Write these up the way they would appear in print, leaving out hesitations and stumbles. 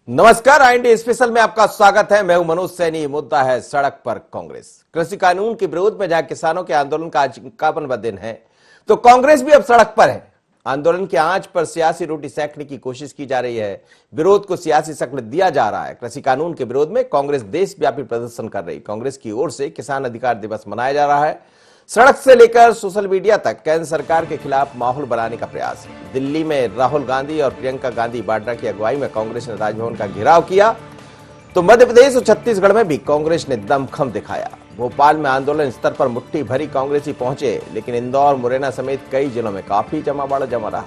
नमस्कार, IND special में आपका स्वागत है। मैं हूं मनोज सैनी। मुद्दा है सड़क पर कांग्रेस। कृषि कानून के विरोध में जहां किसानों के आंदोलन का आज 51वां दिन है, तो कांग्रेस भी अब सड़क पर है। आंदोलन की आंच पर सियासी रोटी सेकने की कोशिश की जा रही है। विरोध को सियासी शक्ल दिया जा रहा है। कृषि कानून के विरोध में कांग्रेस देशव्यापी प्रदर्शन कर रही। कांग्रेस की ओर से किसान अधिकार दिवस मनाया जा रहा है। सड़क से लेकर सोशल मीडिया तक केंद्र सरकार के खिलाफ माहौल बनाने का प्रयास है। दिल्ली में राहुल गांधी और प्रियंका गांधी वाड्रा की अगुवाई में कांग्रेस ने राजभवन का घेराव किया, तो मध्य प्रदेश और छत्तीसगढ़ में भी कांग्रेस ने दमखम दिखाया। भोपाल में आंदोलन स्तर पर मुट्ठी भरी कांग्रेसी पहुंचे, लेकिन इंदौर, मुरैना समेत कई जिलों में काफी जमावड़ा जमा रहा।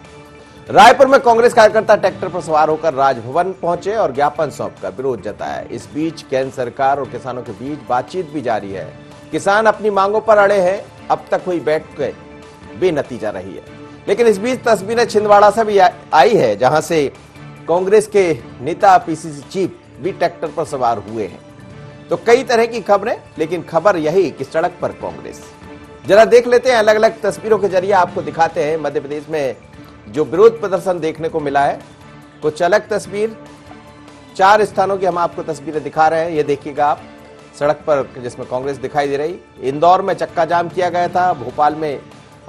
रायपुर में कांग्रेस कार्यकर्ता ट्रैक्टर पर सवार होकर राजभवन पहुंचे और ज्ञापन सौंपकर विरोध जताया। इस बीच केंद्र सरकार और किसानों के बीच बातचीत भी जारी है। किसान अपनी मांगों पर अड़े हैं। अब तक हुई बैठक बेनतीजा रही है। लेकिन इस बीच तस्वीरें छिंदवाड़ा से भी आई है, जहां से कांग्रेस के नेता PCC चीफ भी ट्रैक्टर पर सवार हुए हैं। तो कई तरह की खबरें, लेकिन खबर यही कि सड़क पर कांग्रेस। जरा देख लेते हैं, अलग अलग तस्वीरों के जरिए आपको दिखाते हैं मध्य प्रदेश में जो विरोध प्रदर्शन देखने को मिला है। कुछ अलग तस्वीर, 4 स्थानों की हम आपको तस्वीरें दिखा रहे हैं। ये देखिएगा आप, सड़क पर जिसमें कांग्रेस दिखाई दे रही। इंदौर में चक्का जाम किया गया था। भोपाल में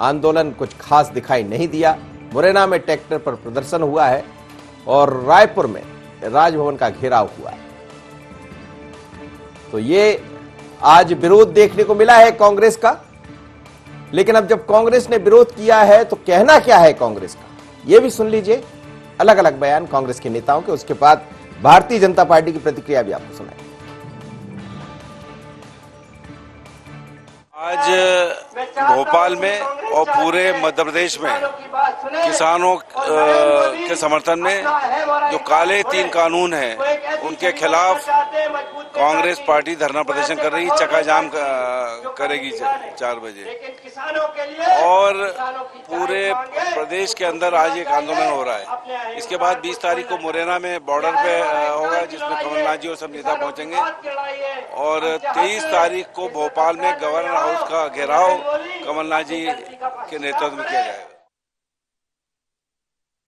आंदोलन कुछ खास दिखाई नहीं दिया। मुरैना में ट्रैक्टर पर प्रदर्शन हुआ है और रायपुर में राजभवन का घेराव हुआ है। तो ये आज विरोध देखने को मिला है कांग्रेस का। लेकिन अब जब कांग्रेस ने विरोध किया है तो कहना क्या है कांग्रेस का, यह भी सुन लीजिए। अलग अलग बयान कांग्रेस के नेताओं के, उसके बाद भारतीय जनता पार्टी की प्रतिक्रिया भी आपको सुनाएंगे। आज भोपाल में और पूरे मध्य प्रदेश में किसानों के समर्थन में जो काले 3 कानून हैं उनके खिलाफ कांग्रेस पार्टी धरना प्रदर्शन कर रही है। चक्का जाम करेगी 4 बजे और पूरे प्रदेश के अंदर आज एक आंदोलन हो रहा है। इसके बाद 20 तारीख को मुरैना में बॉर्डर पे होगा, जिसमें कमलनाथ जी और सब नेता पहुंचेंगे। और 23 तारीख को भोपाल में गवर्नर हाउस का घेराव कमलनाथ जी के नेतृत्व में किया जाएगा।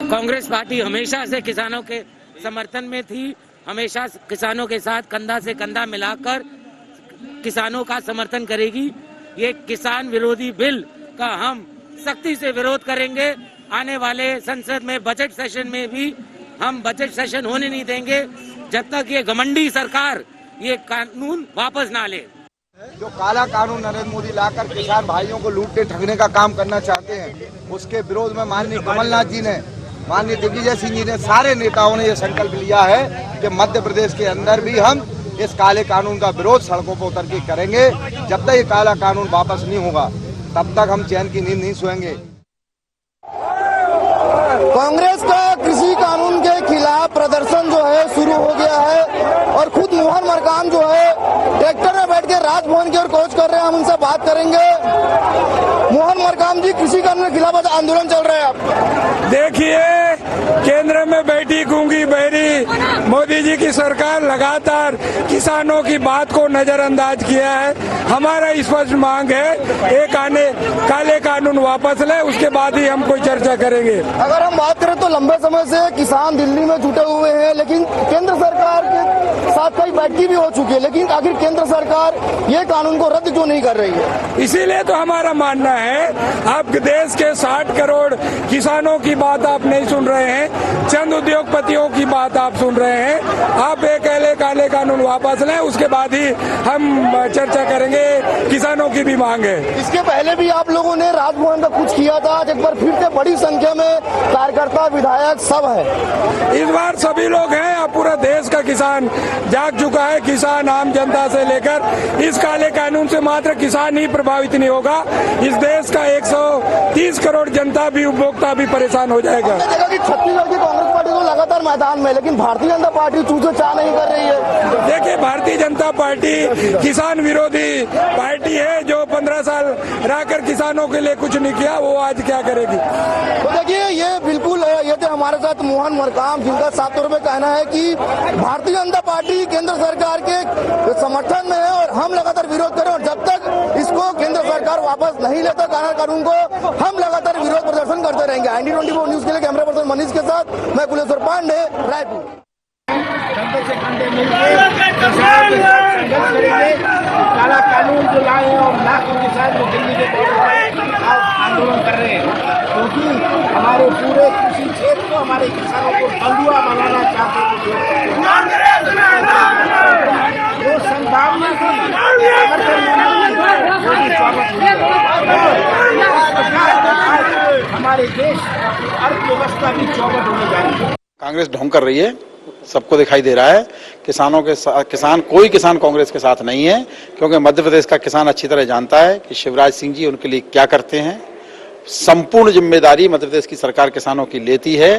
कांग्रेस पार्टी हमेशा से किसानों के समर्थन में थी, हमेशा किसानों के साथ कंधा से कंधा मिलाकर किसानों का समर्थन करेगी। ये किसान विरोधी बिल का हम सख्ती से विरोध करेंगे। आने वाले संसद में बजट सेशन में भी हम बजट सेशन होने नहीं देंगे जब तक ये घमंडी सरकार ये कानून वापस ना ले। जो काला कानून नरेंद्र मोदी लाकर किसान भाइयों को लूटने ठगने का काम करना चाहते हैं, उसके विरोध में माननीय कमलनाथ जी ने, माननीय दिग्विजय सिंह जी ने, सारे नेताओं ने यह संकल्प लिया है कि मध्य प्रदेश के अंदर भी हम इस काले कानून का विरोध सड़कों पर उतर के करेंगे। जब तक ये काला कानून वापस नहीं होगा तब तक हम चैन की नींद नहीं सोएंगे। कांग्रेस का कृषि कानून के खिलाफ प्रदर्शन जो है शुरू हो गया है और खुद मोहन मरकाम जो है ट्रैक्टर में बैठ के राजभवन की ओर कूच कर रहे हैं। हम उनसे बात करेंगे। मोहन मरकाम जी, कृषि कानून के खिलाफ आंदोलन चल रहा है। आप देखिए, केंद्र में बैठी गूंगी बहरी मोदी जी की सरकार लगातार किसानों की बात को नजरअंदाज किया है। हमारा स्पष्ट मांग है, एक काले कानून वापस ले, उसके बाद ही हम कोई चर्चा करेंगे। अगर हम बात करें तो लंबे समय से किसान दिल्ली में जुटे हुए हैं, लेकिन केंद्र सरकार के साथ कई बैठकी भी हो चुकी है, लेकिन आखिर केंद्र सरकार ये कानून को रद्द क्यों नहीं कर रही है? इसीलिए तो हमारा मानना है, अब देश के 60 करोड़ किसानों की बात आप नहीं सुन रहे हैं, चंद उद्योगपतियों की बात आप सुन रहे हैं। आप एक काले कानून वापस लें, उसके बाद ही हम चर्चा करेंगे। किसानों की भी मांग है। इसके पहले भी आप लोगों ने राजभवन का कुछ किया था, एक बार फिर से बड़ी संख्या में कार्यकर्ता, विधायक सब है। इस बार सभी लोग हैं। अब पूरा देश का किसान जाग चुका है। किसान, आम जनता से लेकर इस काले कानून से मात्र किसान ही प्रभावित नहीं होगा, इस देश का 130 करोड़ जनता भी, उपभोक्ता भी परेशान हो जाएगा। छत्तीसगढ़ की कांग्रेस पार्टी तो लगातार मैदान में, लेकिन भारतीय जनता पार्टी चूंकि चाह नहीं कर रही है। देखिए, भारतीय जनता पार्टी किसान विरोधी पार्टी है, जो 15 साल रहकर किसानों के लिए कुछ नहीं किया, वो आज क्या करेगी। तो देखिए, ये बिल्कुल ये थे हमारे साथ मोहन मरकाम, जिनका साफ तौर पे कहना है कि भारतीय जनता पार्टी केंद्र सरकार के समर्थन में है और हम लगातार विरोध करें, और जब तक इसको केंद्र सरकार वापस नहीं लेता कानून को, हम लगातार विरोध प्रदर्शन करते रहेंगे। IND 24 न्यूज के लिए कैमरा पर्सन मनीष के साथ मैं कुलेश्वर पांडे, रायपुर। कंधे से कंधे मिलकर किसानों के साथ संघर्ष करेंगे। काला कानून जो लाए हैं और लाखों किसान जो दिल्ली के बॉर्डर पर आंदोलन कर रहे हैं, क्योंकि हमारे पूरे कृषि क्षेत्र को, हमारे किसानों को बंधुआ बनाना चाहते हैं। जो संभावना थी हमारे देश की अर्थव्यवस्था की चौपट होने जा रही है। कांग्रेस ढोंग कर रही है, सबको दिखाई दे रहा है। किसानों के साथ कोई किसान कांग्रेस के साथ नहीं है, क्योंकि मध्य प्रदेश का किसान अच्छी तरह जानता है कि शिवराज सिंह जी उनके लिए क्या करते हैं। संपूर्ण जिम्मेदारी मध्य प्रदेश की सरकार किसानों की लेती है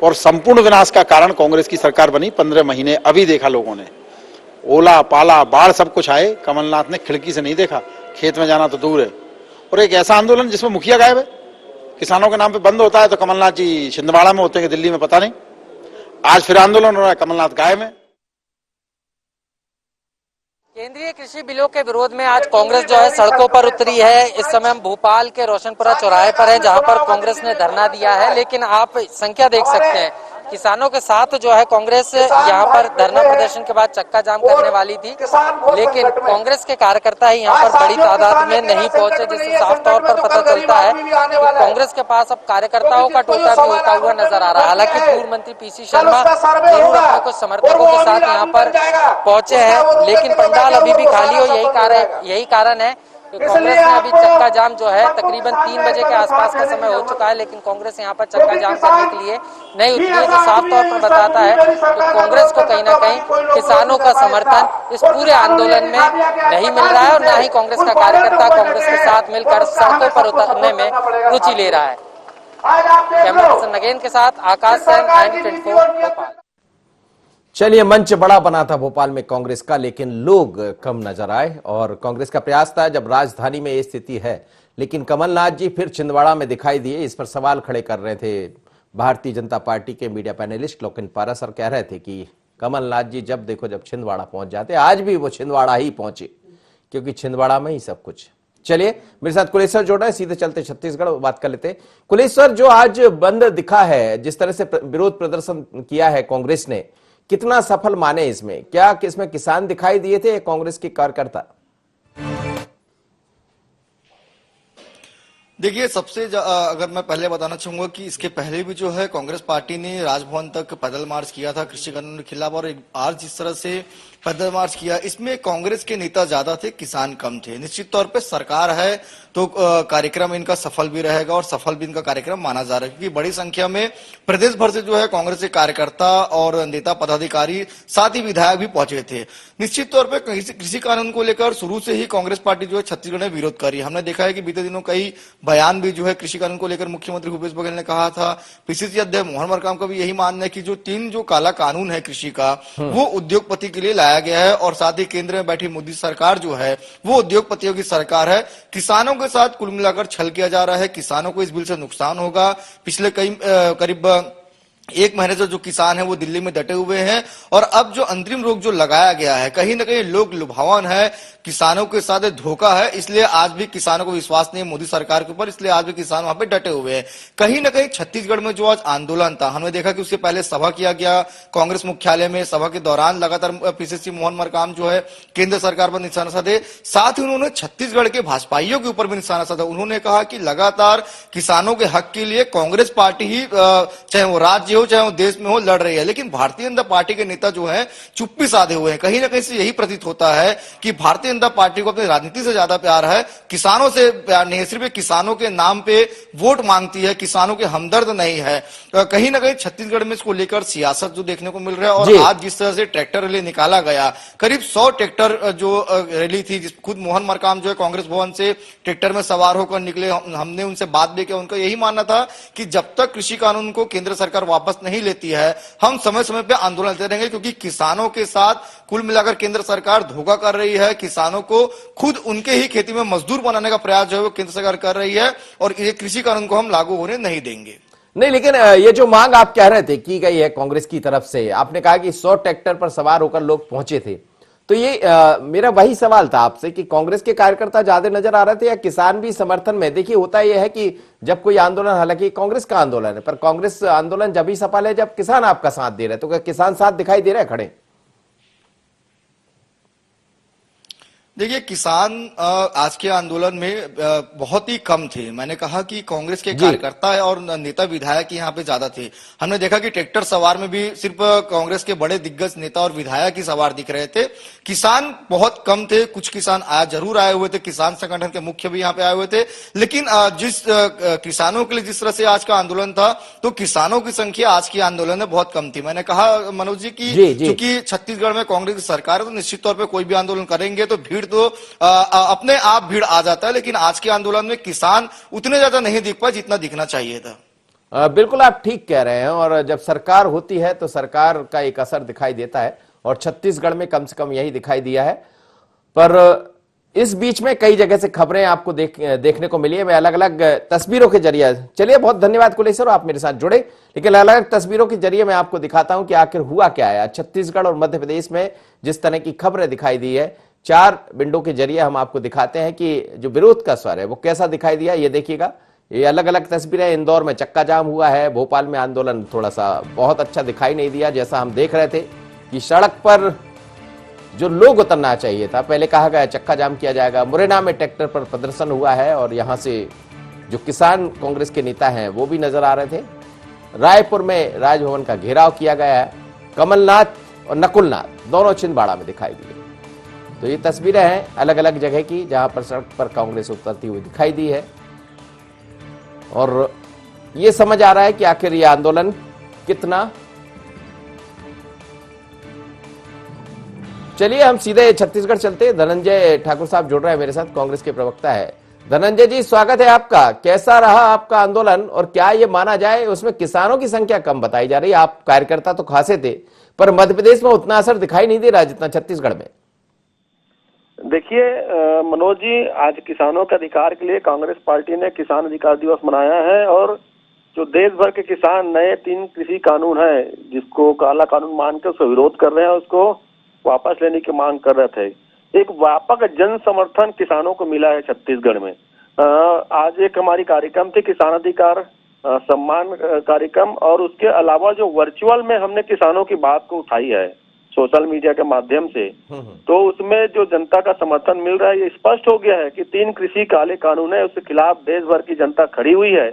और संपूर्ण विनाश का कारण कांग्रेस की सरकार बनी 15 महीने। अभी देखा लोगों ने, ओला पाला बाढ़ सब कुछ आए, कमलनाथ ने खिड़की से नहीं देखा, खेत में जाना तो दूर है। और एक ऐसा आंदोलन जिसमें मुखिया गायब है, किसानों के नाम पे बंद होता है तो कमलनाथ जी छिंदवाड़ा में होते हैं, दिल्ली में पता नहीं। आज फिर आंदोलन हो रहा है, कमलनाथ गायब है। केंद्रीय कृषि बिलों के विरोध में आज कांग्रेस जो है सड़कों पर उतरी है। इस समय हम भोपाल के रोशनपुरा चौराहे पर हैं, जहां पर कांग्रेस ने धरना दिया है। लेकिन आप संख्या देख सकते हैं, किसानों के साथ जो है कांग्रेस यहां पर धरना प्रदर्शन के बाद चक्का जाम करने वाली थी, लेकिन कांग्रेस के कार्यकर्ता ही यहां पर बड़ी तादाद में नहीं पहुंचे, जिससे साफ तौर पर पता चलता है कि कांग्रेस के पास अब कार्यकर्ताओं का टोटा भी होता हुआ नजर आ रहा है। हालांकि पूर्व मंत्री पीसी शर्मा जरूर अपने कुछ समर्थकों के साथ यहाँ पर पहुंचे हैं, लेकिन पंडाल अभी भी खाली हो, यही कारण है कि कांग्रेस ने अभी चक्का जाम जो है तकरीबन 3 बजे के आसपास का समय हो चुका है, लेकिन कांग्रेस यहाँ पर चक्का जाम करने के लिए नहीं उतरी है, जो साफ तौर पर बताता है कि कांग्रेस को कहीं ना कहीं किसानों का समर्थन इस पूरे आंदोलन में नहीं मिल रहा है और न ही कांग्रेस का कार्यकर्ता कांग्रेस के साथ मिलकर सड़कों पर उतरने में रुचि ले रहा है। कैमरा पर्सन नगेन के साथ आकाश सेन, IND24 भोपाल। चलिए, मंच बड़ा बना था भोपाल में कांग्रेस का, लेकिन लोग कम नजर आए और कांग्रेस का प्रयास था जब राजधानी में ये स्थिति है, लेकिन कमलनाथ जी फिर छिंदवाड़ा में दिखाई दिए। इस पर सवाल खड़े कर रहे थे भारतीय जनता पार्टी के मीडिया पैनलिस्ट लोकेन पारस और कह रहे थे कि कमलनाथ जी जब देखो जब छिंदवाड़ा पहुंच जाते, आज भी वो छिंदवाड़ा ही पहुंचे, क्योंकि छिंदवाड़ा में ही सब कुछ। चलिए, मेरे साथ कुलेश्वर जोड़ा है, सीधे चलते छत्तीसगढ़ बात कर लेते। कुलेश्वर, जो आज बंद दिखा है, जिस तरह से विरोध प्रदर्शन किया है कांग्रेस ने, कितना सफल माने इसमें? क्या इसमें किसान दिखाई दिए थे या कांग्रेस के कार्यकर्ता? देखिए, सबसे अगर मैं पहले बताना चाहूंगा कि इसके पहले भी जो है कांग्रेस पार्टी ने राजभवन तक पैदल मार्च किया था कृषि कानून के खिलाफ, और आज जिस तरह से पैदल मार्च किया, इसमें कांग्रेस के नेता ज्यादा थे, किसान कम थे। निश्चित तौर पे सरकार है तो कार्यक्रम इनका सफल भी रहेगा और सफल भी इनका कार्यक्रम माना जा रहा है, क्योंकि बड़ी संख्या में प्रदेश भर से जो है कांग्रेस के कार्यकर्ता और नेता पदाधिकारी साथ ही विधायक भी पहुंचे थे। निश्चित तौर पर कृषि कानून को लेकर शुरू से ही कांग्रेस पार्टी जो है छत्तीसगढ़ में विरोध करी। हमने देखा है कि बीते दिनों कई बयान भी जो है कृषि कानून को लेकर मुख्यमंत्री भूपेश बघेल ने कहा था। पीसीसी अध्यक्ष मोहन मरकाम का भी यही मानना है कि जो 3 जो काला कानून है कृषि का, वो उद्योगपति के लिए लाया गया है, और साथ ही केंद्र में बैठी मोदी सरकार जो है वो उद्योगपतियों की सरकार है। किसानों के साथ कुल मिलाकर छल किया जा रहा है, किसानों को इस बिल से नुकसान होगा। पिछले करीब 1 महीने से जो किसान है वो दिल्ली में डटे हुए हैं, और अब जो अंतरिम रोक जो लगाया गया है, कहीं ना कहीं लोग लुभावन है, किसानों के साथ धोखा है, इसलिए आज भी किसानों को विश्वास नहीं है मोदी सरकार के ऊपर, इसलिए आज भी किसान वहां पे डटे हुए हैं। कहीं ना कहीं छत्तीसगढ़ में जो आज आंदोलन था, हमने देखा कि उससे पहले सभा किया गया कांग्रेस मुख्यालय में। सभा के दौरान लगातार पीसीसी मोहन मरकाम जो है केंद्र सरकार पर निशाना साधे, साथ ही उन्होंने छत्तीसगढ़ के भाजपाइयों के ऊपर भी निशाना साधा। उन्होंने कहा कि लगातार किसानों के हक के लिए कांग्रेस पार्टी ही, चाहे वो राज्य हो चाहे वो देश में हो, लड़ रही है, लेकिन भारतीय जनता पार्टी के नेता जो है चुप्पी साधे हुए हैं। कहीं ना कहीं से यही प्रतीत होता है कि भारतीय जनता पार्टी को अपनी राजनीति से ज्यादा प्यार है, किसानों से प्यार नहीं है, सिर्फ किसानों के नाम पे वोट मांगती है, किसानों के हमदर्द नहीं है। कहीं ना कहीं छत्तीसगढ़ में इसको लेकर सियासत जो देखने को मिल रहा है। और आज जिस तरह से ट्रैक्टर रैली निकाला गया, करीब 100 ट्रैक्टर जो रैली थी, जिस खुद मोहन मरकाम जो है कांग्रेस भवन से ट्रैक्टर में सवार होकर निकले। हमने उनसे बात भी किया, उनका यही मानना था कि जब तक कृषि कानून को केंद्र सरकार वापस नहीं लेती है, हम समय समय पे आंदोलन करते रहेंगे, क्योंकि किसानों के साथ कुल मिलाकर केंद्र सरकार धोखा कर रही है। किसानों को खुद उनके ही खेती में मजदूर बनाने का प्रयास जो है वो केंद्र सरकार कर रही है, और ये कृषि कानून को हम लागू होने नहीं देंगे। नहीं, लेकिन ये जो मांग आप कह रहे थे की गई है कांग्रेस की तरफ से, आपने कहा कि 100 ट्रैक्टर पर सवार होकर लोग पहुंचे थे, तो ये मेरा वही सवाल था आपसे कि कांग्रेस के कार्यकर्ता ज्यादा नजर आ रहे थे या किसान भी समर्थन में? देखिए, होता यह है कि जब कोई आंदोलन, हालांकि कांग्रेस का आंदोलन है, पर कांग्रेस आंदोलन जब ही सफल है जब किसान आपका साथ दे रहे हैं, तो क्या किसान साथ दिखाई दे रहे हैं खड़े? देखिए किसान आज के आंदोलन में बहुत ही कम थे। मैंने कहा कि कांग्रेस के जी। कार्यकर्ता और नेता विधायक यहाँ पे ज्यादा थे। हमने देखा कि ट्रैक्टर सवार में भी सिर्फ कांग्रेस के बड़े दिग्गज नेता और विधायक ही सवार दिख रहे थे। किसान बहुत कम थे। कुछ किसान जरूर आए हुए थे, किसान संगठन के मुख्य भी यहाँ पे आए हुए थे, लेकिन जिस किसानों के लिए जिस तरह से आज का आंदोलन था, तो किसानों की संख्या आज के आंदोलन में बहुत कम थी। मैंने कहा मनोज जी की जी, जी। क्योंकि छत्तीसगढ़ में कांग्रेस की सरकार है, तो निश्चित तौर पर कोई भी आंदोलन करेंगे तो भीड़ तो अपने आप भीड़ आ जाता है, लेकिन आज के आंदोलन में किसान उतने ज्यादा नहीं दिख पाए जितना दिखना चाहिए था। बिल्कुल आप ठीक कह रहे हैं, और जब सरकार होती है तो सरकार का एक असर दिखाई देता है, और छत्तीसगढ़ में कम से कम यही दिखाई दिया है। पर इस बीच में कई जगह से खबरें आपको देखने को मिली है। मैं अलग अलग तस्वीरों के जरिए, चलिए बहुत धन्यवाद कुलेश्वर, आप मेरे साथ जुड़े, लेकिन अलग अलग तस्वीरों के जरिए मैं आपको दिखाता हूं कि आखिर हुआ क्या है छत्तीसगढ़ और मध्य प्रदेश में। जिस तरह की खबरें दिखाई दी है, 4 विंडो के जरिए हम आपको दिखाते हैं कि जो विरोध का स्वर है वो कैसा दिखाई दिया। ये देखिएगा, ये अलग अलग तस्वीरें। इंदौर में चक्का जाम हुआ है, भोपाल में आंदोलन थोड़ा सा बहुत अच्छा दिखाई नहीं दिया, जैसा हम देख रहे थे कि सड़क पर जो लोग उतरना चाहिए था, पहले कहा गया चक्का जाम किया जाएगा। मुरैना में ट्रैक्टर पर प्रदर्शन हुआ है, और यहां से जो किसान कांग्रेस के नेता हैं वो भी नजर आ रहे थे। रायपुर में राजभवन का घेराव किया गया है। कमलनाथ और नकुलनाथ दोनों छिंदवाड़ा में दिखाई दिए। तो ये तस्वीरें हैं अलग अलग जगह की जहां पर सड़क पर कांग्रेस उतरती हुई दिखाई दी है, और ये समझ आ रहा है कि आखिर ये आंदोलन कितना। चलिए हम सीधे छत्तीसगढ़ चलते हैं। धनंजय ठाकुर साहब जुड़ रहे हैं मेरे साथ, कांग्रेस के प्रवक्ता है। धनंजय जी, स्वागत है आपका। कैसा रहा आपका आंदोलन, और क्या ये माना जाए उसमें किसानों की संख्या कम बताई जा रही है? आप कार्यकर्ता तो खासे थे, पर मध्य प्रदेश में उतना असर दिखाई नहीं दे रहा जितना छत्तीसगढ़ में। देखिए मनोज जी, आज किसानों के अधिकार के लिए कांग्रेस पार्टी ने किसान अधिकार दिवस मनाया है, और जो देश भर के किसान नए 3 कृषि कानून है जिसको काला कानून मान के उसका विरोध कर रहे हैं, उसको वापस लेने की मांग कर रहे थे। एक व्यापक जन समर्थन किसानों को मिला है छत्तीसगढ़ में। आज एक हमारी कार्यक्रम थी किसान अधिकार सम्मान कार्यक्रम, और उसके अलावा जो वर्चुअल में हमने किसानों की बात को उठाई है सोशल मीडिया के माध्यम से, तो उसमें जो जनता का समर्थन मिल रहा है, ये स्पष्ट हो गया है कि 3 कृषि काले कानून है, उसके खिलाफ देश भर की जनता खड़ी हुई है,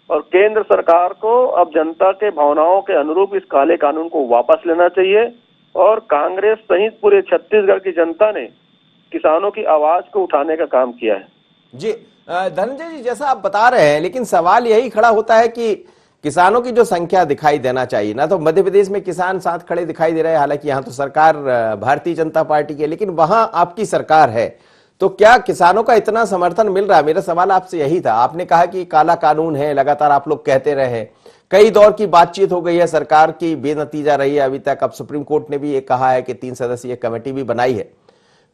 और केंद्र सरकार को अब जनता के भावनाओं के अनुरूप इस काले कानून को वापस लेना चाहिए। और कांग्रेस सहित पूरे छत्तीसगढ़ की जनता ने किसानों की आवाज को उठाने का काम किया है। जी धनंजय जी, जैसा आप बता रहे हैं, लेकिन सवाल यही खड़ा होता है कि किसानों की जो संख्या दिखाई देना चाहिए ना, तो मध्य प्रदेश में किसान साथ खड़े दिखाई दे रहे हैं। हालांकि यहाँ तो सरकार भारतीय जनता पार्टी की है, लेकिन वहां आपकी सरकार है, तो क्या किसानों का इतना समर्थन मिल रहा है? मेरा सवाल आपसे यही था। आपने कहा कि काला कानून है, लगातार आप लोग कहते रहे, कई दौर की बातचीत हो गई है, सरकार की बेनतीजा रही है अभी तक। अब सुप्रीम कोर्ट ने भी ये कहा है कि 3 सदस्यीय कमेटी भी बनाई है,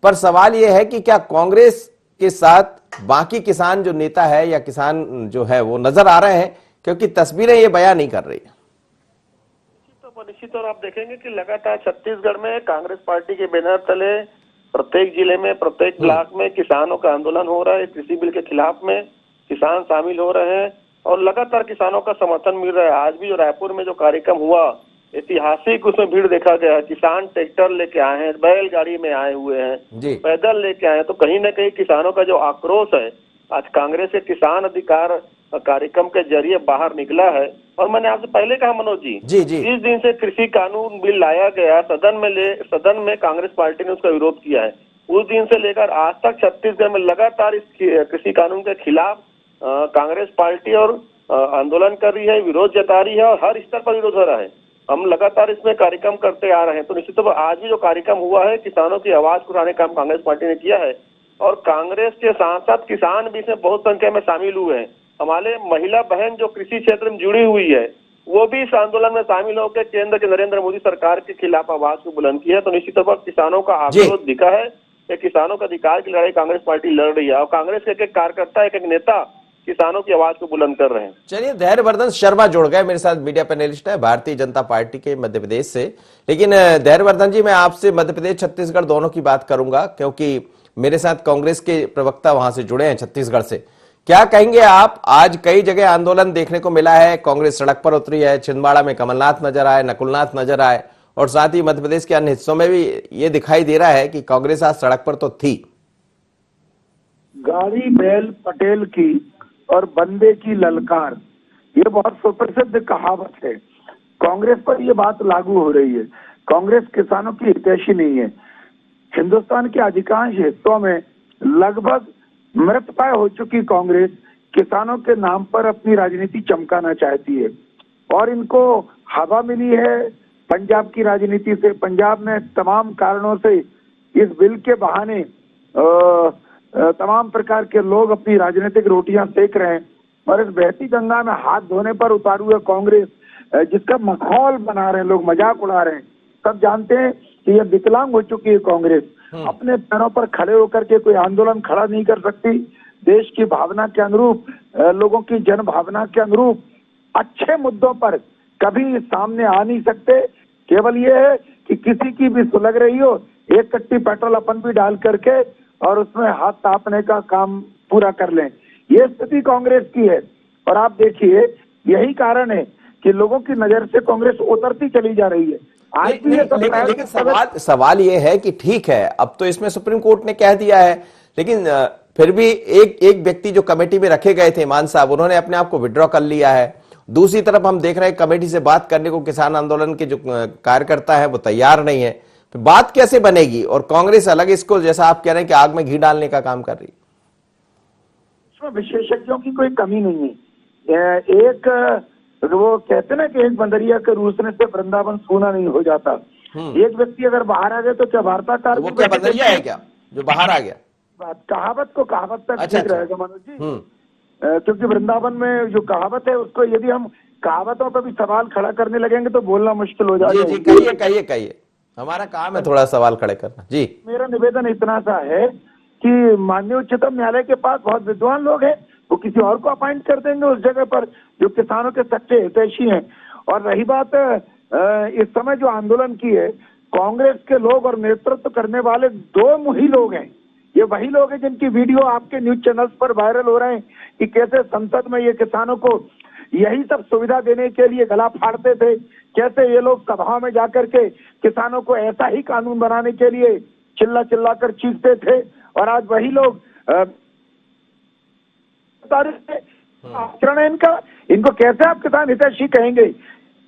पर सवाल यह है कि क्या कांग्रेस के साथ बाकी किसान जो नेता है या किसान जो है वो नजर आ रहे हैं? क्योंकि तस्वीरें ये बयान नहीं कर रही है। निश्चित तौर आप देखेंगे कि लगातार छत्तीसगढ़ में कांग्रेस पार्टी के बैनर तले प्रत्येक जिले में, प्रत्येक ब्लॉक में किसानों का आंदोलन हो रहा है। कृषि बिल के खिलाफ में किसान शामिल हो रहे हैं, और लगातार किसानों का समर्थन मिल रहा है। आज भी जो रायपुर में जो कार्यक्रम हुआ, ऐतिहासिक, उसमें भीड़ देखा गया। किसान ट्रैक्टर लेके आए हैं, बैलगाड़ी में आए हुए हैं, पैदल लेके आए हैं। तो कहीं न कहीं किसानों का जो आक्रोश है आज कांग्रेस के किसान अधिकार कार्यक्रम के जरिए बाहर निकला है। और मैंने आपसे पहले कहा मनोज जी, जिस दिन से कृषि कानून बिल लाया गया सदन में कांग्रेस पार्टी ने उसका विरोध किया है, उस दिन से लेकर आज तक छत्तीसगढ़ में लगातार इस कृषि कानून के खिलाफ कांग्रेस पार्टी और आंदोलन कर रही है, विरोध जता रही है, और हर स्तर पर विरोध हो रहा है। हम लगातार इसमें कार्यक्रम करते आ रहे हैं। तो निश्चित तौर पर आज भी जो कार्यक्रम हुआ है, किसानों की आवाज को उठाने का काम कांग्रेस पार्टी ने किया है, और कांग्रेस के साथ साथ किसान भी इसमें बहुत संख्या में शामिल हुए हैं। हमारे महिला बहन जो कृषि क्षेत्र में जुड़ी हुई है, वो भी इस आंदोलन में शामिल होकर केंद्र के नरेंद्र मोदी सरकार के खिलाफ आवाज को बुलंद की है। तो निश्चित तौर पर किसानों का आक्रोश दिखा है कि किसानों का अधिकार की लड़ाई कांग्रेस पार्टी लड़ रही है, और कांग्रेस के एक कार्यकर्ता, एक नेता किसानों की आवाज को बुलंद कर रहे हैं। चलिए, धैर्यवर्धन शर्मा जुड़ गए मेरे साथ, मीडिया पैनलिस्ट है भारतीय जनता पार्टी के मध्य प्रदेश से। लेकिन धैर्यवर्धन जी, मैं आपसे मध्य प्रदेश छत्तीसगढ़ दोनों की बात करूंगा, क्योंकि मेरे साथ कांग्रेस के प्रवक्ता वहां से जुड़े हैं छत्तीसगढ़ से। क्या कहेंगे आप? आज कई जगह आंदोलन देखने को मिला है, कांग्रेस सड़क पर उतरी है, छिंदवाड़ा में कमलनाथ नजर आए, नकुलनाथ नजर आए, और साथ ही मध्य प्रदेश के अन्य हिस्सों में भी ये दिखाई दे रहा है कि कांग्रेस आज सड़क पर तो थी। गाड़ी बैल पटेल की और बंदे की ललकार, ये बहुत सुप्रसिद्ध कहावत है। कांग्रेस पर ये बात लागू हो रही है। कांग्रेस किसानों की हितैषी नहीं है। हिंदुस्तान के अधिकांश हिस्सों में लगभग मृतप्राय हो चुकी कांग्रेस किसानों के नाम पर अपनी राजनीति चमकाना चाहती है, और इनको हवा मिली है पंजाब की राजनीति से। पंजाब में तमाम कारणों से इस बिल के बहाने तमाम प्रकार के लोग अपनी राजनीतिक रोटियां सेक रहे हैं, और इस बहती गंगा में हाथ धोने पर उतारू हुए कांग्रेस जिसका मखौल बना रहे हैं, लोग मजाक उड़ा रहे हैं। सब जानते हैं कि यह विकलांग हो चुकी है कांग्रेस। अपने पैरों पर खड़े होकर के कोई आंदोलन खड़ा नहीं कर सकती। देश की भावना के अनुरूप, लोगों की जन भावना के अनुरूप अच्छे मुद्दों पर कभी सामने आ नहीं सकते। केवल ये है कि किसी की भी सुलग रही हो, एक कट्टी पेट्रोल अपन भी डाल करके और उसमें हाथ तापने का काम पूरा कर लें। ये स्थिति कांग्रेस की है, और आप देखिए यही कारण है कि लोगों की नजर से कांग्रेस उतरती चली जा रही है। आज भी ये सब लेकिन सवाल ये है कि ठीक है, अब तो इसमें सुप्रीम कोर्ट ने कह दिया है, लेकिन फिर भी एक व्यक्ति जो कमेटी में रखे गए थे, मान साहब, उन्होंने अपने आप को विड्रॉ कर लिया है। दूसरी तरफ हम देख रहे हैं कमेटी से बात करने को किसान आंदोलन के जो कार्यकर्ता है वो तैयार नहीं है। तो बात कैसे बनेगी? और कांग्रेस अलग इसको, जैसा आप कह रहे हैं कि आग में घी डालने का काम कर रही है। इसमें विशेषज्ञों की कोई कमी नहीं है। एक वो कहते ना कि एक बंदरिया के रूसने से वृंदावन सूना नहीं हो जाता। एक व्यक्ति अगर बाहर आ गया तो क्या वार्ताकार, वो क्या बंदरिया है क्या जो बाहर आ गया? कहावत को कहावत तक अच्छा, ठीक रहेगा मनोज जी। क्योंकि वृंदावन में जो कहावत है उसको यदि हम कहावतों पर भी सवाल खड़ा करने लगेंगे तो बोलना मुश्किल हो जाएगा। जी, कहिए, हमारा काम है थोड़ा सवाल खड़े करना। जी, मेरा निवेदन इतना सा है कि माननीय उच्चतम न्यायालय के पास बहुत विद्वान लोग हैं, वो किसी और को अपॉइंट कर देंगे उस जगह पर जो किसानों के सच्चे हितैषी हैं। और रही बात इस समय जो आंदोलन की है, कांग्रेस के लोग और नेतृत्व करने वाले दो मुही लोग हैं। ये वही लोग हैं जिनकी वीडियो आपके न्यूज चैनल्स पर वायरल हो रहे हैं कि कैसे संसद में ये किसानों को यही सब सुविधा देने के लिए गला फाड़ते थे, कैसे ये लोग सभाओं में जाकर के किसानों को ऐसा ही कानून बनाने के लिए चिल्ला चिल्ला कर चीखते थे, और आज वही लोग आचरण है इनको कैसे आप किसान हितैषी कहेंगे?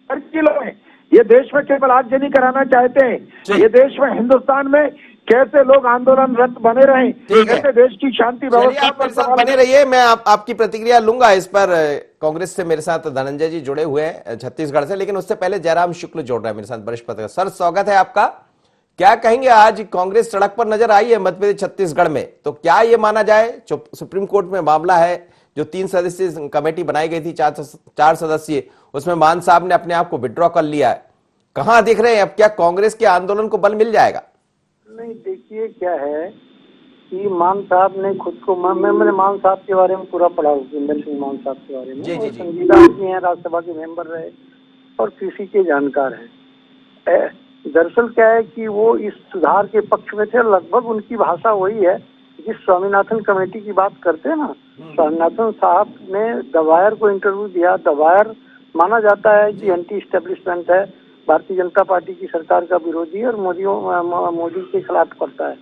लोग हैं ये देश में केवल आगजनी कराना चाहते हैं। ये देश में, हिंदुस्तान में कैसे लोग आंदोलनरत बने रहें, कैसे देश की शांति व्यवस्था पर बने रहिए। मैं आपकी प्रतिक्रिया लूंगा इस पर। कांग्रेस से मेरे साथ धनंजय जी जुड़े हुए हैं छत्तीसगढ़ से, लेकिन उससे पहले जयराम शुक्ल जोड़ रहे हैं मेरे साथ, वरिष्ठ पत्रकार। सर, स्वागत है आपका। क्या कहेंगे, आज कांग्रेस सड़क पर नजर आई है मध्य प्रदेश छत्तीसगढ़ में, तो क्या ये माना जाए सुप्रीम कोर्ट में मामला है, जो 3 सदस्यीय कमेटी बनाई गई थी, 4 सदस्यीय, उसमें मान साहब ने अपने आप को विड्रॉ कर लिया है। कहां दिख रहे हैं अब? क्या कांग्रेस के आंदोलन को बल मिल जाएगा? नहीं, देखिए क्या है कि मान साहब ने खुद को, मैंने मान साहब के बारे में पूरा पढ़ा, भूपिंदर सिंह मान साहब के बारे में। संजीदा आदमी है, राज्यसभा के मेंबर रहे और कृषि के जानकार हैं। दरअसल क्या है कि वो इस सुधार के पक्ष में थे। लगभग उनकी भाषा वही है जिस स्वामीनाथन कमेटी की बात करते हैं ना। स्वामीनाथन साहब ने दवायर को इंटरव्यू दिया। दवायर माना जाता है कि एंटी स्टेब्लिशमेंट है, भारतीय जनता पार्टी की सरकार का विरोधी है और मोदी के खिलाफ करता है।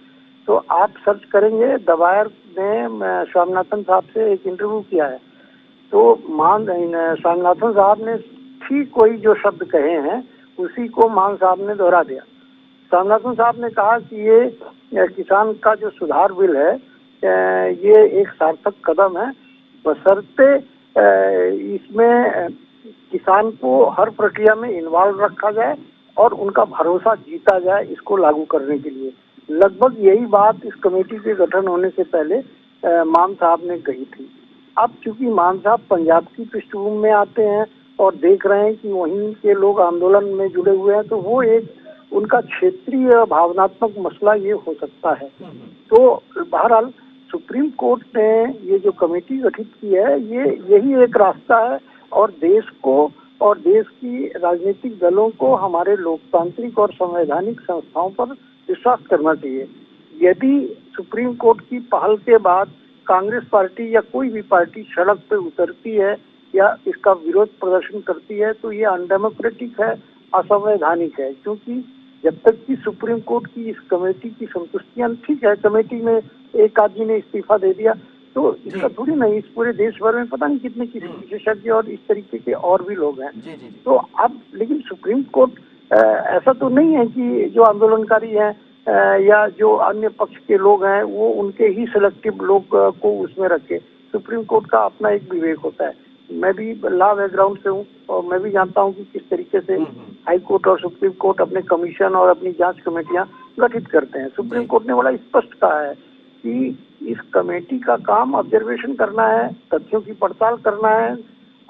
तो आप सर्च करेंगे, दवायर ने स्वामीनाथन साहब से एक इंटरव्यू किया है, तो स्वामीनाथन साहब ने ठीक कोई जो शब्द कहे हैं उसी को मान साहब ने दोहरा दिया। स्वामीनाथन साहब ने कहा कि ये किसान का जो सुधार बिल है ये एक सार्थक कदम है, बशर्ते इसमें किसान को हर प्रक्रिया में इन्वॉल्व रखा जाए और उनका भरोसा जीता जाए इसको लागू करने के लिए। लगभग यही बात इस कमेटी के गठन होने से पहले मान साहब ने कही थी। अब चूंकि मान साहब पंजाब की पृष्ठभूमि में आते हैं और देख रहे हैं कि वहीं के लोग आंदोलन में जुड़े हुए हैं, तो वो एक उनका क्षेत्रीय भावनात्मक मसला ये हो सकता है। तो बहरहाल सुप्रीम कोर्ट ने ये जो कमेटी गठित की है, ये यही एक रास्ता है, और देश को और देश की राजनीतिक दलों को हमारे लोकतांत्रिक और संवैधानिक संस्थाओं पर विश्वास करना चाहिए। यदि सुप्रीम कोर्ट की पहल के बाद कांग्रेस पार्टी या कोई भी पार्टी सड़क पर उतरती है या इसका विरोध प्रदर्शन करती है, तो ये अनडेमोक्रेटिक है, असंवैधानिक है। क्योंकि जब तक कि सुप्रीम कोर्ट की इस कमेटी की संतुष्टियां, ठीक है कमेटी में एक आदमी ने इस्तीफा दे दिया, तो इसका थोड़ी ना, इस पूरे देश भर में पता नहीं कितने किसी विशेषज्ञ और इस तरीके के और भी लोग हैं। तो अब लेकिन सुप्रीम कोर्ट ऐसा तो नहीं है कि जो आंदोलनकारी हैं या जो अन्य पक्ष के लोग हैं वो उनके ही सिलेक्टिव लोग को उसमें रखे। सुप्रीम कोर्ट का अपना एक विवेक होता है। मैं भी लॉ बैकग्राउंड से हूँ और मैं भी जानता हूँ कि किस तरीके से हाई कोर्ट और सुप्रीम कोर्ट अपने कमीशन और अपनी जांच कमेटियां गठित करते हैं। सुप्रीम कोर्ट ने बड़ा स्पष्ट कहा है कि इस कमेटी का काम ऑब्जर्वेशन करना है, तथ्यों की पड़ताल करना है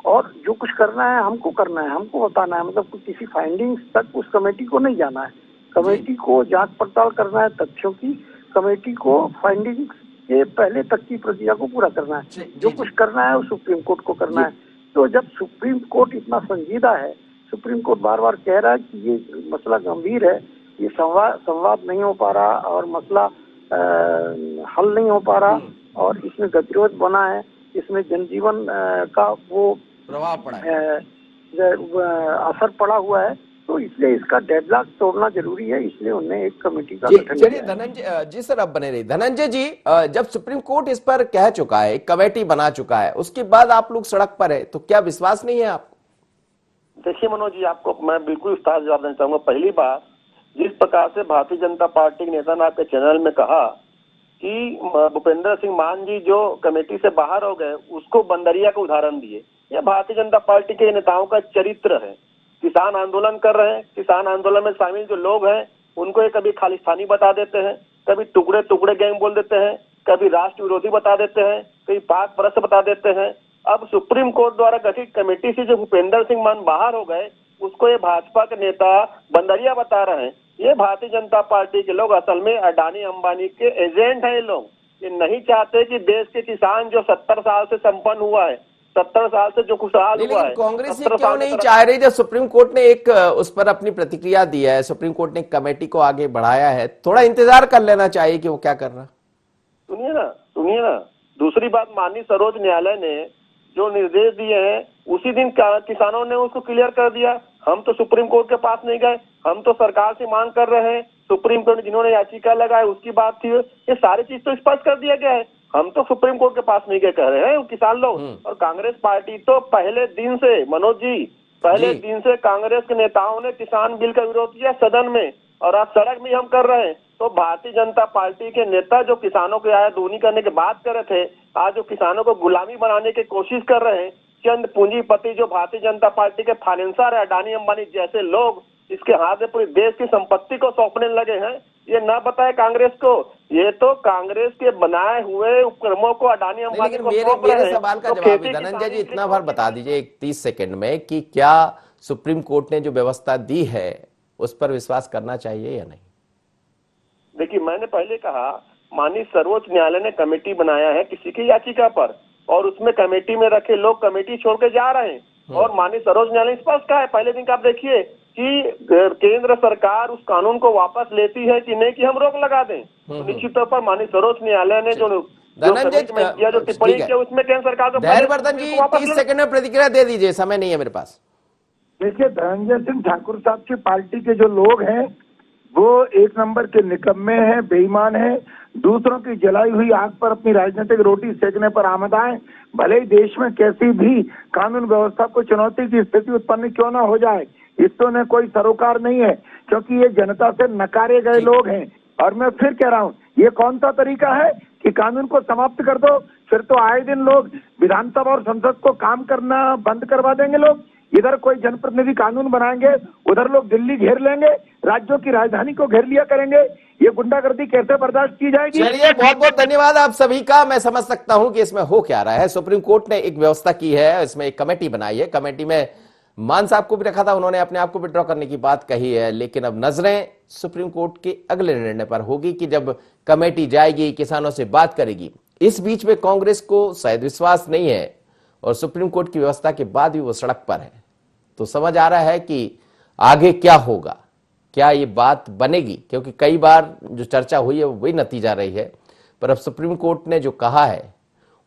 और जो कुछ करना है हमको करना है, हमको बताना है। मतलब किसी फाइंडिंग्स तक उस कमेटी को नहीं जाना है। कमेटी को जांच पड़ताल करना है तथ्यों की, कमेटी को फाइंडिंग्स के पहले तक की प्रक्रिया को पूरा करना है। जो कुछ करना है वो सुप्रीम कोर्ट को करना है। तो जब सुप्रीम कोर्ट इतना संजीदा है, सुप्रीम कोर्ट बार बार कह रहा है कि ये मसला गंभीर है, ये संवाद नहीं हो पा रहा और मसला हल नहीं हो पा रहा और इसमें गतिरोध बना है, इसमें जनजीवन का वो प्रभाव पड़ा है, असर पड़ा हुआ है। तो इसलिए इसका डेडलॉक तोड़ना जरूरी है, इसलिए उन्होंने एक कमेटी का गठन किया है। धनंजय जी सर, अब बने रही। धनंजय जी, जब सुप्रीम कोर्ट इस पर कह चुका है, एक कमेटी बना चुका है, उसके बाद आप लोग सड़क पर है, तो क्या विश्वास नहीं है आपको? देखिए मनोज जी, आपको मैं बिल्कुल विस्तार जवाब देना चाहूंगा। पहली बात, जिस प्रकार से भारतीय जनता पार्टी के नेता ने आपके चैनल में कहा कि भूपेंद्र सिंह मान जी जो कमेटी से बाहर हो गए, उसको बंदरिया का उदाहरण दिए, यह भारतीय जनता पार्टी के नेताओं का चरित्र है। किसान आंदोलन कर रहे हैं, किसान आंदोलन में शामिल जो लोग हैं उनको ये कभी खालिस्तानी बता देते हैं, कभी टुकड़े टुकड़े गैंग बोल देते हैं, कभी राष्ट्र विरोधी बता देते हैं, कभी पाक परस्त बता देते हैं। अब सुप्रीम कोर्ट द्वारा गठित कमेटी से जो भूपेंद्र सिंह मान बाहर हो गए, उसको ये भाजपा के नेता बंदरिया बता रहे हैं। ये भारतीय जनता पार्टी के लोग असल में अडानी अंबानी के एजेंट हैं। ये लोग ये नहीं चाहते कि देश के किसान जो 70 साल से संपन्न हुआ है, 70 साल से जो खुशहाल हुआ है, कांग्रेस ये क्यों नहीं चाह रही? जब सुप्रीम कोर्ट ने एक उस पर अपनी प्रतिक्रिया दी है, सुप्रीम कोर्ट ने कमेटी को आगे बढ़ाया है, थोड़ा इंतजार कर लेना चाहिए कि वो क्या कर रहा। सुनिए ना, दूसरी बात, माननीय सर्वोच्च न्यायालय ने जो निर्देश दिए हैं उसी दिन किसानों ने उसको क्लियर कर दिया। हम तो सुप्रीम कोर्ट के पास नहीं गए, हम तो सरकार से मांग कर रहे हैं। सुप्रीम कोर्ट जिन्होंने याचिका लगाई उसकी बात थी, ये सारी चीज तो स्पष्ट कर दिया गया है। हम तो सुप्रीम कोर्ट के पास नहीं गए कह रहे हैं किसान लोग। और कांग्रेस पार्टी तो पहले दिन से, मनोज जी, पहले दिन से कांग्रेस के नेताओं ने किसान बिल का विरोध किया सदन में, और आज सड़क में हम कर रहे हैं। तो भारतीय जनता पार्टी के नेता जो किसानों की आय दोगुनी करने की बात कर रहे थे, आज जो किसानों को गुलामी बनाने की कोशिश कर रहे हैं, चंद पूंजीपति जो भारतीय जनता पार्टी के फाइनेंसर है, अडानी अंबानी जैसे लोग, इसके हाथ में पूरी देश की संपत्ति को सौंपने लगे हैं। ये ना बताए कांग्रेस को, ये तो कांग्रेस के बनाए हुए उपक्रमों को अडानी अंबानी को सौंप रहे हैं। मेरे सवाल का जवाब धनंजय जी इतना बार बता दीजिए 30 सेकंड में कि क्या सुप्रीम कोर्ट ने जो व्यवस्था दी है उस पर विश्वास करना चाहिए या नहीं? देखिए, मैंने पहले कहा माननीय सर्वोच्च न्यायालय ने कमेटी बनाया है किसी की याचिका पर, और उसमें कमेटी में रखे लोग कमेटी छोड़ के जा रहे हैं। और माननीय सर्वोच्च न्यायालय स्पष्ट कहा है पहले दिन का, आप देखिए कि केंद्र सरकार उस कानून को वापस लेती है कि नहीं, कि हम रोक लगा दें। तो निश्चित तौर पर माननीय सर्वोच्च न्यायालय ने जो टिप्पणी की उसमें केंद्र सरकार को धैर्यवर्धन जी 30 सेकंड में प्रतिक्रिया दे दीजिए, समय नहीं है मेरे पास। देखिए, धनंजय सिंह ठाकुर साहब की पार्टी के जो लोग हैं वो एक नंबर के निकम्मे हैं, बेईमान हैं, दूसरों की जलाई हुई आग पर अपनी राजनीतिक रोटी सेकने पर आमदा है। भले ही देश में कैसी भी कानून व्यवस्था को चुनौती की स्थिति उत्पन्न क्यों ना हो जाए, इसको ने कोई सरोकार नहीं है, क्योंकि ये जनता से नकारे गए लोग हैं। और मैं फिर कह रहा हूँ, ये कौन सा तरीका है कि कानून को समाप्त कर दो, फिर तो आए दिन लोग विधानसभा और संसद को काम करना बंद करवा देंगे। लोग इधर कोई जनप्रतिनिधि कानून बनाएंगे, उधर लोग दिल्ली घेर लेंगे, राज्यों की राजधानी को घेर लिया करेंगे। ये गुंडागर्दी कैसे बर्दाश्त की जाएगी? चलिए, बहुत बहुत धन्यवाद आप सभी का। मैं समझ सकता हूं कि इसमें हो क्या रहा है। सुप्रीम कोर्ट ने एक व्यवस्था की है, इसमें एक कमेटी बनाई है, कमेटी में मान साहब को भी रखा था, उन्होंने अपने आप को विड्रॉ करने की बात कही है। लेकिन अब नजरें सुप्रीम कोर्ट के अगले निर्णय पर होगी कि जब कमेटी जाएगी, किसानों से बात करेगी। इस बीच में कांग्रेस को शायद विश्वास नहीं है और सुप्रीम कोर्ट की व्यवस्था के बाद भी वो सड़क पर है। तो समझ आ रहा है कि आगे क्या होगा, क्या ये बात बनेगी, क्योंकि कई बार जो चर्चा हुई है वो वही नतीजा रही है। पर अब सुप्रीम कोर्ट ने जो कहा है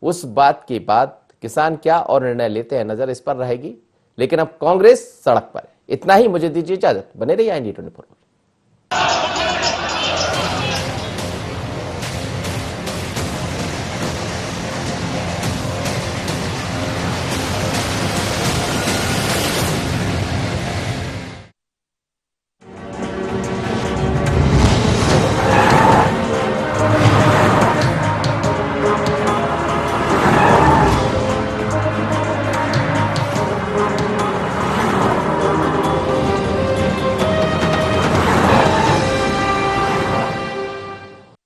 उस बात के बाद किसान क्या और निर्णय लेते हैं, नजर इस पर रहेगी। लेकिन अब कांग्रेस सड़क पर है। इतना ही, मुझे दीजिए इजाजत, बने रहिए IND 24।